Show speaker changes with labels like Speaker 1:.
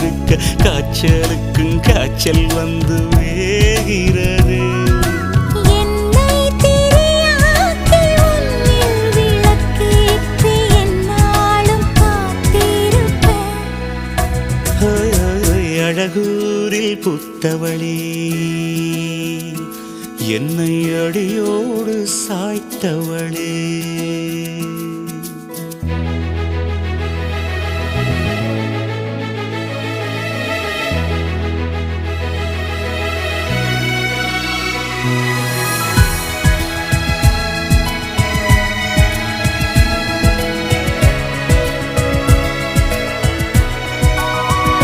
Speaker 1: இருக்க காய்ச்சலுக்கும் காய்ச்சல் வந்து வேகிறது. அழகூரில் புத்தவளே என்னை அடியோடு சாய்த்தவளே.